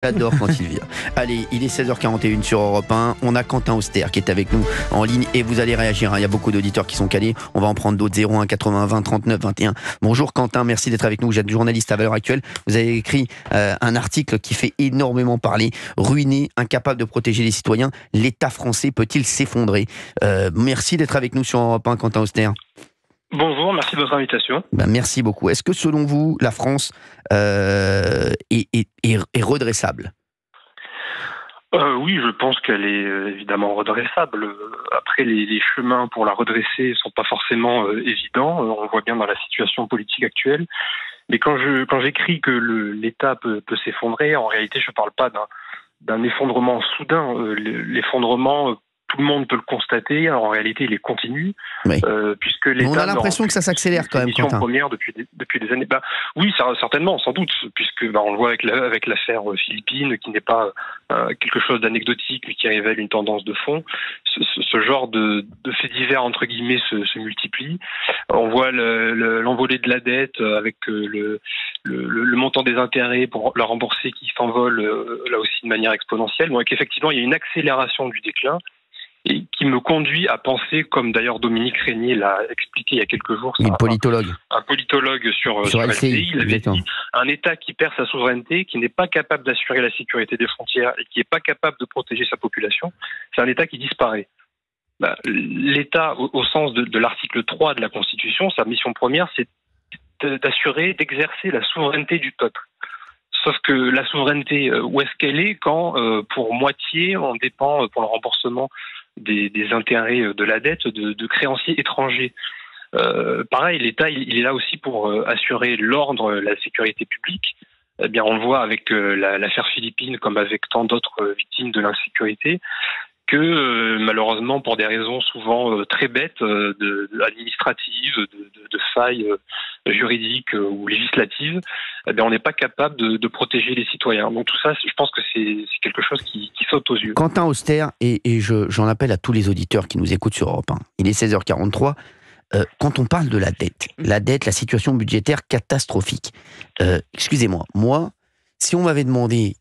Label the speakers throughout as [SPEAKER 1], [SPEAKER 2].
[SPEAKER 1] J'adore quand il vient. Allez, il est 16h41 sur Europe 1. On a Quentin Auster qui est avec nous en ligne et vous allez réagir. Il y a beaucoup d'auditeurs qui sont calés. On va en prendre d'autres. 01 80 20 39 21. Bonjour Quentin, merci d'être avec nous. Vous êtes journaliste à Valeurs Actuelles. Vous avez écrit un article qui fait énormément parler. Ruiné, incapable de protéger les citoyens, l'État français peut-il s'effondrer? Merci d'être avec nous sur Europe 1, Quentin Auster.
[SPEAKER 2] Bonjour, merci de votre invitation.
[SPEAKER 1] Merci beaucoup. Est-ce que selon vous, la France est redressable?
[SPEAKER 2] Oui, je pense qu'elle est évidemment redressable. Après, les chemins pour la redresser sont pas forcément évidents. On voit bien dans la situation politique actuelle. Mais quand j'écris que l'État peut s'effondrer, en réalité, je parle pas d'un effondrement soudain. L'effondrement, tout le monde peut le constater. En réalité, il est continu,
[SPEAKER 1] oui.
[SPEAKER 2] Puisque l'État.
[SPEAKER 1] On a l'impression que ça s'accélère quand même, Quentin.
[SPEAKER 2] Première depuis des années. Oui, certainement, sans doute, puisque on le voit avec l'affaire Philippines, qui n'est pas quelque chose d'anecdotique, mais qui révèle une tendance de fond. Ce genre de faits divers entre guillemets se multiplient. On voit l'envolée de la dette avec le montant des intérêts pour la rembourser qui s'envole là aussi de manière exponentielle. Donc effectivement, il y a une accélération du déclin. Et qui me conduit à penser, comme d'ailleurs Dominique Régnier l'a expliqué il y a quelques jours,
[SPEAKER 1] un politologue
[SPEAKER 2] sur LCI, il avait dit un État qui perd sa souveraineté, qui n'est pas capable d'assurer la sécurité des frontières et qui n'est pas capable de protéger sa population, c'est un État qui disparaît. L'État, au sens de l'article 3 de la Constitution, sa mission première, c'est d'exercer la souveraineté du peuple. Sauf que la souveraineté, où est-ce qu'elle est quand, pour moitié, on dépend pour le remboursement des intérêts de la dette de créanciers étrangers. Pareil, l'État, il est là aussi pour assurer l'ordre, la sécurité publique. Eh bien, on le voit avec l'affaire Philippines, comme avec tant d'autres victimes de l'insécurité, que malheureusement, pour des raisons souvent très bêtes, administratives, de failles juridiques ou législatives, eh bien, on n'est pas capable de protéger les citoyens. Donc tout ça, je pense que c'est quelque chose qui saute aux yeux.
[SPEAKER 1] Quentin Auster, et j'en appelle à tous les auditeurs qui nous écoutent sur Europe 1. Il est 16h43. Quand on parle de la dette, la situation budgétaire catastrophique, excusez-moi, moi, si on m'avait demandé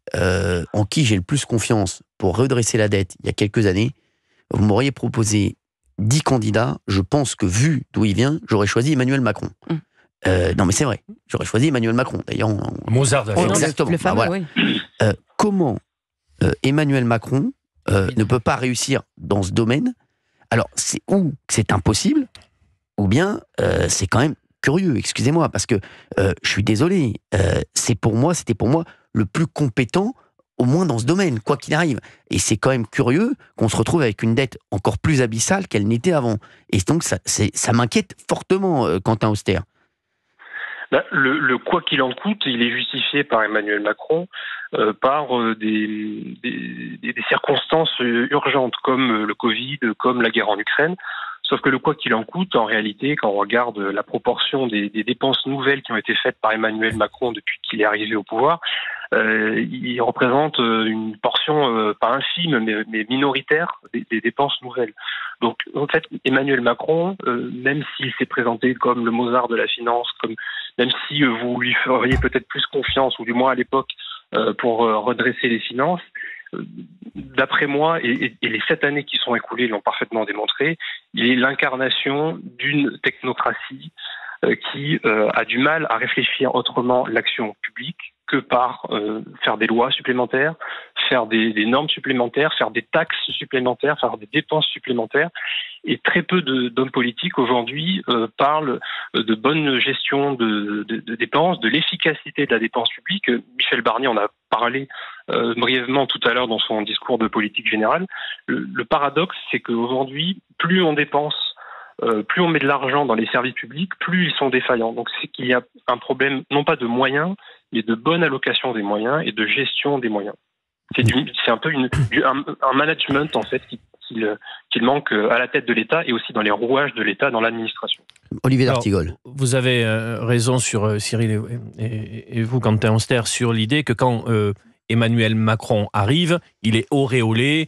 [SPEAKER 1] en qui j'ai le plus confiance pour redresser la dette il y a quelques années, vous m'auriez proposé 10 candidats. Je pense que vu d'où il vient, j'aurais choisi Emmanuel Macron. Non mais c'est vrai, j'aurais choisi Emmanuel Macron. D'ailleurs,
[SPEAKER 3] Mozart d'ailleurs.
[SPEAKER 1] Exactement.
[SPEAKER 4] Le fameux,
[SPEAKER 1] voilà.
[SPEAKER 4] oui.
[SPEAKER 1] Comment Emmanuel Macron ne peut pas réussir dans ce domaine? Alors, c'est impossible, ou bien c'est quand même curieux, excusez-moi, parce que je suis désolé, c'était pour moi le plus compétent, au moins dans ce domaine, quoi qu'il arrive. Et c'est quand même curieux qu'on se retrouve avec une dette encore plus abyssale qu'elle n'était avant. Et donc ça m'inquiète fortement, Quentin Auster.
[SPEAKER 2] Le quoi qu'il en coûte, il est justifié par Emmanuel Macron par des circonstances urgentes comme le Covid, comme la guerre en Ukraine. Sauf que le quoi qu'il en coûte, en réalité, quand on regarde la proportion des dépenses nouvelles qui ont été faites par Emmanuel Macron depuis qu'il est arrivé au pouvoir, il représente une portion pas infime, mais minoritaire des dépenses nouvelles. Donc, en fait, Emmanuel Macron, même s'il s'est présenté comme le Mozart de la finance, même si vous lui feriez peut-être plus confiance, ou du moins à l'époque, pour redresser les finances, d'après moi, et les 7 années qui sont écoulées l'ont parfaitement démontré, il est l'incarnation d'une technocratie qui a du mal à réfléchir autrement l'action publique que par faire des lois supplémentaires, faire des normes supplémentaires, faire des taxes supplémentaires, faire des dépenses supplémentaires. Et très peu d'hommes politiques aujourd'hui parlent de bonne gestion de dépenses, de l'efficacité de la dépense publique. Michel Barnier en a parlé brièvement tout à l'heure dans son discours de politique générale. Le paradoxe, c'est qu'aujourd'hui, plus on dépense, plus on met de l'argent dans les services publics, plus ils sont défaillants. Donc c'est qu'il y a un problème, non pas de moyens, mais de bonne allocation des moyens et de gestion des moyens. C'est un peu un management en fait qu'il manque à la tête de l'État et aussi dans les rouages de l'État, dans l'administration.
[SPEAKER 1] Olivier d'Artigol.
[SPEAKER 3] Vous avez raison sur Cyril et vous, Quentin Auster, sur l'idée que quand Emmanuel Macron arrive, il est auréolé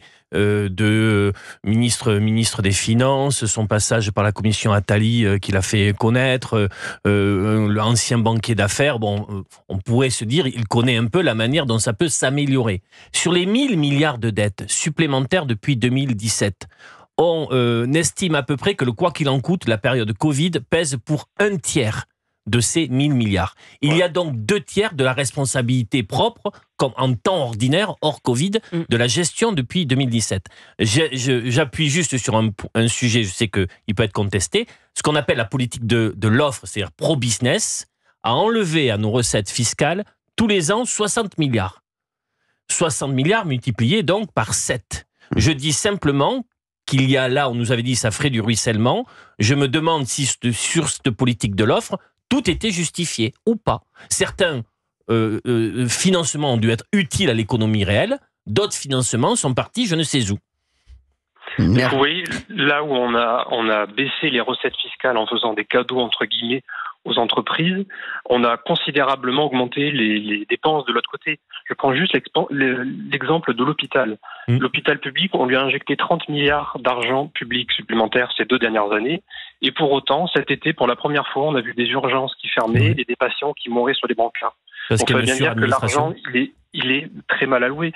[SPEAKER 3] ministre des Finances, son passage par la commission Attali qu'il a fait connaître, l'ancien banquier d'affaires. Bon, on pourrait se dire, il connaît un peu la manière dont ça peut s'améliorer. Sur les 1000 milliards de dettes supplémentaires depuis 2017, on estime à peu près que le quoi qu'il en coûte, la période Covid, pèse pour 1/3 de ces 1000 milliards. Il y a donc 2/3 de la responsabilité propre, comme en temps ordinaire, hors Covid, de la gestion depuis 2017. J'appuie juste sur un sujet, je sais qu'il peut être contesté, ce qu'on appelle la politique de l'offre, c'est-à-dire pro-business, a enlevé à nos recettes fiscales tous les ans 60 milliards. 60 milliards multipliés donc par 7. Je dis simplement qu'il y a là, on nous avait dit ça ferait du ruissellement. Je me demande si sur cette politique de l'offre, tout était justifié ou pas. Certains financements ont dû être utiles à l'économie réelle, d'autres financements sont partis je ne sais où.
[SPEAKER 2] Vous voyez, là où on a baissé les recettes fiscales en faisant des cadeaux, entre guillemets, aux entreprises, on a considérablement augmenté les dépenses de l'autre côté. Je prends juste l'exemple de l'hôpital. L'hôpital public, on lui a injecté 30 milliards d'argent public supplémentaire ces 2 dernières années. Et pour autant, cet été, pour la première fois, on a vu des urgences qui fermaient et des patients qui mouraient sur les brancards. On peut bien dire que l'argent, il est très mal alloué.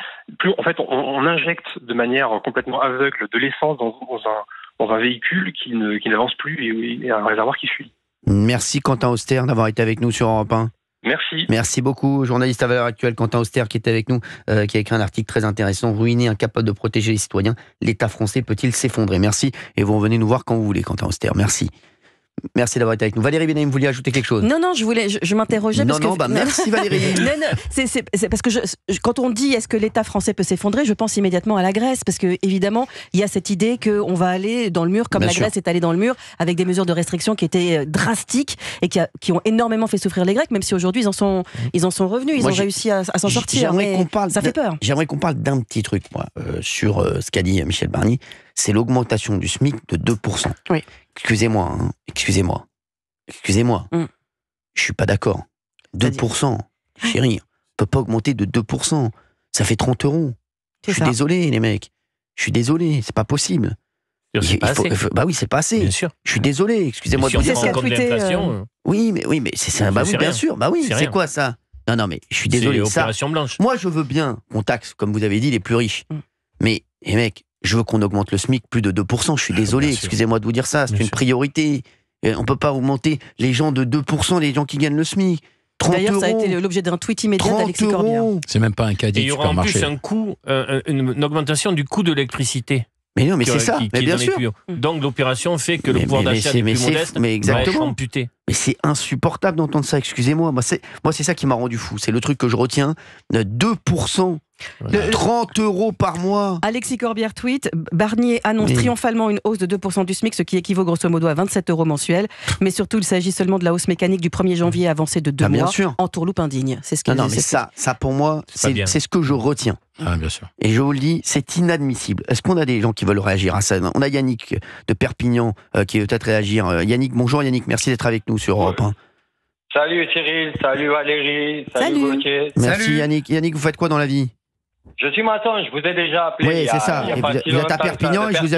[SPEAKER 2] En fait, on injecte de manière complètement aveugle de l'essence dans un véhicule qui n'avance plus et un réservoir qui fuit.
[SPEAKER 1] Merci Quentin Auster d'avoir été avec nous sur Europe 1.
[SPEAKER 2] Merci.
[SPEAKER 1] Merci beaucoup, journaliste à Valeurs Actuelles, Quentin Auster, qui était avec nous, qui a écrit un article très intéressant. Ruiné, incapable de protéger les citoyens, l'État français peut-il s'effondrer? Merci, et vous revenez nous voir quand vous voulez, Quentin Auster. Merci. Merci d'avoir été avec nous. Valérie Benaïm, vous vouliez ajouter quelque chose?
[SPEAKER 4] Non, je m'interrogeais parce que...
[SPEAKER 1] merci Valérie.
[SPEAKER 4] C'est parce que quand on dit est-ce que l'État français peut s'effondrer, je pense immédiatement à la Grèce, parce que évidemment, il y a cette idée qu'on va aller dans le mur, comme la Grèce est allée dans le mur, avec des mesures de restriction qui étaient drastiques et qui ont énormément fait souffrir les Grecs, même si aujourd'hui ils en sont revenus, ils ont réussi à s'en sortir, mais ça fait peur.
[SPEAKER 1] J'aimerais qu'on parle d'un petit truc, moi, sur ce qu'a dit Michel Barnier, c'est l'augmentation du SMIC de 2%.
[SPEAKER 4] Oui.
[SPEAKER 1] Excusez-moi. Je suis pas d'accord. 2%, chérie, on peut pas augmenter de 2%. Ça fait 30 €. Je suis désolé, les mecs. Je suis désolé, c'est pas possible. Bah oui, c'est pas assez.
[SPEAKER 3] Bien sûr.
[SPEAKER 1] Je suis désolé, excusez-moi de vous dire ça. Oui, mais c'est ça. Bah oui, bien sûr. Bah oui, c'est quoi ça? Non, mais je suis désolé.
[SPEAKER 3] C'est opération blanche.
[SPEAKER 1] Moi, je veux bien qu'on taxe, comme vous avez dit, les plus riches. Mais, les mecs, je veux qu'on augmente le SMIC plus de 2%. Je suis désolé, excusez-moi de vous dire ça. C'est une priorité. On peut pas augmenter les gens de 2%, les gens qui gagnent le SMIC.
[SPEAKER 4] D'ailleurs, ça a été l'objet d'un tweet immédiat d'Alexis Corbière.
[SPEAKER 5] C'est même pas un caddie.
[SPEAKER 3] Et il y aura en plus un coût, une augmentation du coût de l'électricité.
[SPEAKER 1] Mais non, mais c'est ça, mais bien sûr.
[SPEAKER 3] Donc l'opération fait que le pouvoir d'achat des plus modestes va être amputé.
[SPEAKER 1] Mais c'est insupportable d'entendre ça, excusez-moi. Moi, c'est ça qui m'a rendu fou. C'est le truc que je retiens. 2%. 30 € par mois.
[SPEAKER 4] Alexis Corbière tweet, Barnier annonce triomphalement une hausse de 2% du SMIC, ce qui équivaut grosso modo à 27 € mensuels. Mais surtout, il s'agit seulement de la hausse mécanique du 1er janvier avancée de 2 mois, en tourloupe indigne. C'est ce qui
[SPEAKER 1] mais ça pour moi, c'est ce que je retiens.
[SPEAKER 5] Ah, bien sûr.
[SPEAKER 1] Et je vous le dis, c'est inadmissible. Est-ce qu'on a des gens qui veulent réagir à ça? On a Yannick de Perpignan qui veut peut-être réagir. Yannick, bonjour Yannick, merci d'être avec nous sur Europe 1.
[SPEAKER 6] Salut Cyril, salut Valérie, salut Gauthier.
[SPEAKER 1] Merci Yannick. Yannick, vous faites quoi dans la vie?
[SPEAKER 6] Je suis maçon, je vous ai déjà appelé.
[SPEAKER 1] Oui, c'est ça. Vous êtes à Perpignan et je vous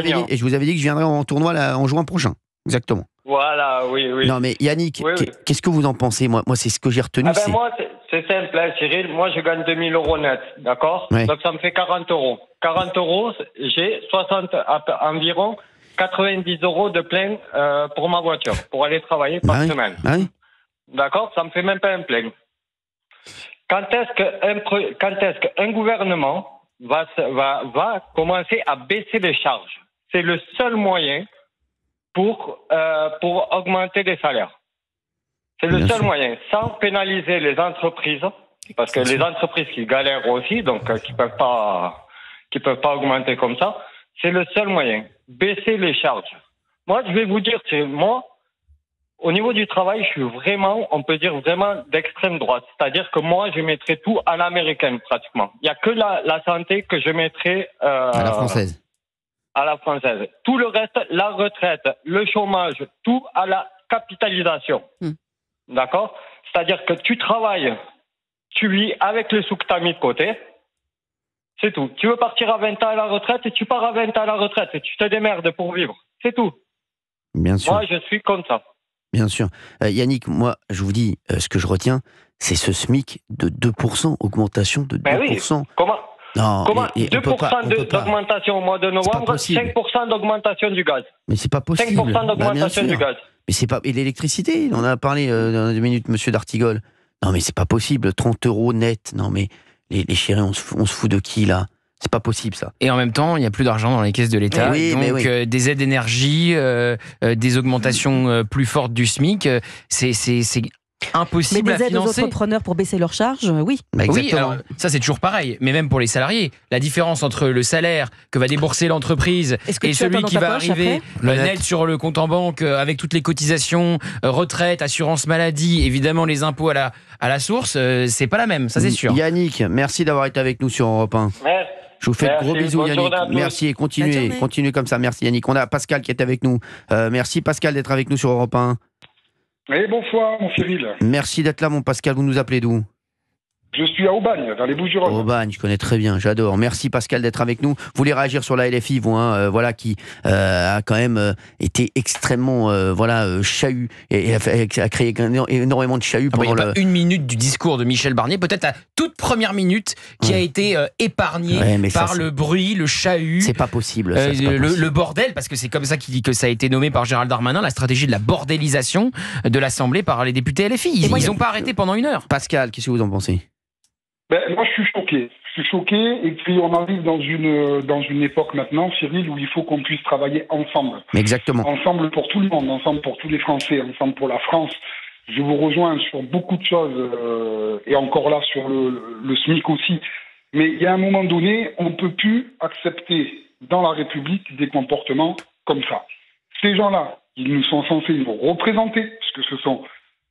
[SPEAKER 1] avais dit que je viendrais en tournoi en juin prochain. Exactement.
[SPEAKER 6] Voilà, oui.
[SPEAKER 1] Non, mais Yannick, qu'est-ce que vous en pensez? Moi, c'est ce que j'ai retenu.
[SPEAKER 6] Moi, c'est simple, hein, Cyril. Moi, je gagne 2000 € net, d'accord? Donc, ça me fait 40 €. 40 €, j'ai environ 90 € de plein pour ma voiture, pour aller travailler par semaine. D'accord? Ça me fait même pas un plein. Quand est-ce qu'un gouvernement va commencer à baisser les charges? C'est le seul moyen pour augmenter les salaires. C'est le seul moyen, sans pénaliser les entreprises, parce que les entreprises qui galèrent aussi, donc qui peuvent pas augmenter comme ça, c'est le seul moyen. Baisser les charges. Moi, je vais vous dire, au niveau du travail, je suis vraiment, on peut dire vraiment d'extrême droite. C'est-à-dire que moi, je mettrais tout à l'américaine, pratiquement. Il n'y a que la santé que je mettrais...
[SPEAKER 1] à la française.
[SPEAKER 6] À la française. Tout le reste, la retraite, le chômage, tout à la capitalisation. D'accord? C'est-à-dire que tu travailles, tu vis avec les sous que tu as mis de côté, C'est tout. Tu veux partir à 20 ans à la retraite, et tu pars à 20 ans à la retraite. Et tu te démerdes pour vivre. C'est tout.
[SPEAKER 1] Bien sûr.
[SPEAKER 6] Moi, je suis comme ça.
[SPEAKER 1] Bien sûr. Yannick, moi, je vous dis, ce que je retiens, c'est ce SMIC de 2%, augmentation de 2%.
[SPEAKER 6] Ben oui. Comment
[SPEAKER 1] non,
[SPEAKER 6] 2% d'augmentation au mois de novembre, 5% d'augmentation du gaz.
[SPEAKER 1] Mais c'est pas possible.
[SPEAKER 6] 5% d'augmentation du gaz.
[SPEAKER 1] Mais c'est pas. Et l'électricité, on en a parlé dans 2 minutes, monsieur D'Artigol. Non, mais c'est pas possible. 30 € net. Non, mais les chéris, on se fout de qui, là? C'est pas possible, ça.
[SPEAKER 5] Et en même temps, il n'y a plus d'argent dans les caisses de l'État. Donc, des aides énergie, des augmentations plus fortes du SMIC, c'est impossible à financer.
[SPEAKER 4] Mais des aides aux entrepreneurs pour baisser leurs charges, oui.
[SPEAKER 1] Bah,
[SPEAKER 5] oui, alors, ça c'est toujours pareil. Mais même pour les salariés, la différence entre le salaire que va débourser l'entreprise et celui qui va arriver net sur le compte en banque avec toutes les cotisations, retraite, assurance maladie, évidemment les impôts à la source, c'est pas la même, ça c'est sûr.
[SPEAKER 1] Yannick, merci d'avoir été avec nous sur Europe 1.
[SPEAKER 6] Ouais.
[SPEAKER 1] Je vous fais de gros bisous, Yannick. Merci et continuez comme ça. Merci, Yannick. On a Pascal qui est avec nous. Merci, Pascal, d'être avec nous sur Europe 1.
[SPEAKER 7] Oui, bonsoir, mon Cyril.
[SPEAKER 1] Merci d'être là, mon Pascal. Vous nous appelez d'où?
[SPEAKER 7] Je suis à Aubagne, dans les Bouches-du-Rhône.
[SPEAKER 1] Aubagne, je connais très bien, j'adore. Merci Pascal d'être avec nous. Vous voulez réagir sur la LFI, vous, voilà, qui a quand même été extrêmement chahut et a créé énormément de chahut pendant
[SPEAKER 5] il n'y a pas une minute du discours de Michel Barnier, peut-être la toute première minute qui a été épargnée par le bruit, le chahut.
[SPEAKER 1] C'est pas possible.
[SPEAKER 5] Le bordel, parce que c'est comme ça qu'il dit que ça a été nommé par Gérald Darmanin, la stratégie de la bordélisation de l'Assemblée par les députés LFI. Ils n'ont pas arrêté pendant 1 heure.
[SPEAKER 1] Pascal, qu'est-ce que vous en pensez?
[SPEAKER 7] Moi, je suis choqué. Et puis, on arrive dans une époque maintenant, Cyril, où il faut qu'on puisse travailler ensemble.
[SPEAKER 1] Exactement.
[SPEAKER 7] Ensemble pour tout le monde, ensemble pour tous les Français, ensemble pour la France. Je vous rejoins sur beaucoup de choses, et encore là, sur le SMIC aussi. Mais il y a un moment donné, on ne peut plus accepter dans la République des comportements comme ça. Ces gens-là, ils nous sont censés nous représenter, puisque ce sont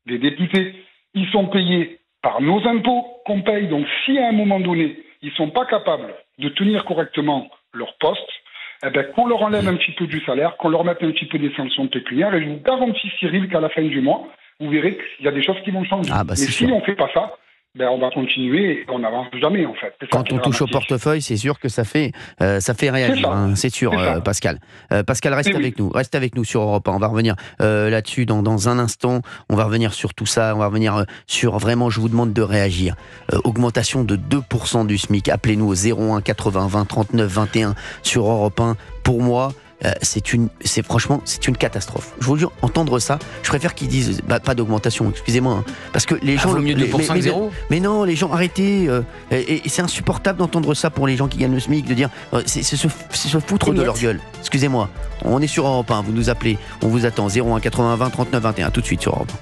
[SPEAKER 7] des députés. Ils sont payés par nos impôts qu'on paye. Donc, si à un moment donné, ils ne sont pas capables de tenir correctement leur poste, qu'on leur enlève un petit peu du salaire, qu'on leur mette un petit peu des sanctions pécuniaires. Et je vous garantis, Cyril, qu'à la fin du mois, vous verrez qu'il y a des choses qui vont changer. Mais si on ne fait pas ça, on va continuer et on n'avance jamais, en fait.
[SPEAKER 1] Quand on touche au portefeuille, c'est sûr que ça fait réagir, c'est sûr, Pascal. Pascal, reste avec nous sur Europe 1. On va revenir là-dessus dans un instant. On va revenir sur tout ça. On va revenir sur vraiment, je vous demande de réagir. Augmentation de 2% du SMIC. Appelez-nous au 01 80 20 39 21 sur Europe 1. Pour moi, franchement, c'est une catastrophe. Je vous jure, entendre ça, je préfère qu'ils disent pas d'augmentation, excusez-moi, parce que les gens
[SPEAKER 5] vaut mieux 2% que 0.
[SPEAKER 1] Mais non, les gens, arrêtez. Et c'est insupportable d'entendre ça pour les gens qui gagnent le SMIC, de dire c'est se foutre de leur gueule. Excusez-moi, on est sur Europe 1, vous nous appelez, on vous attend 01 80 20 39 21, tout de suite sur Europe 1.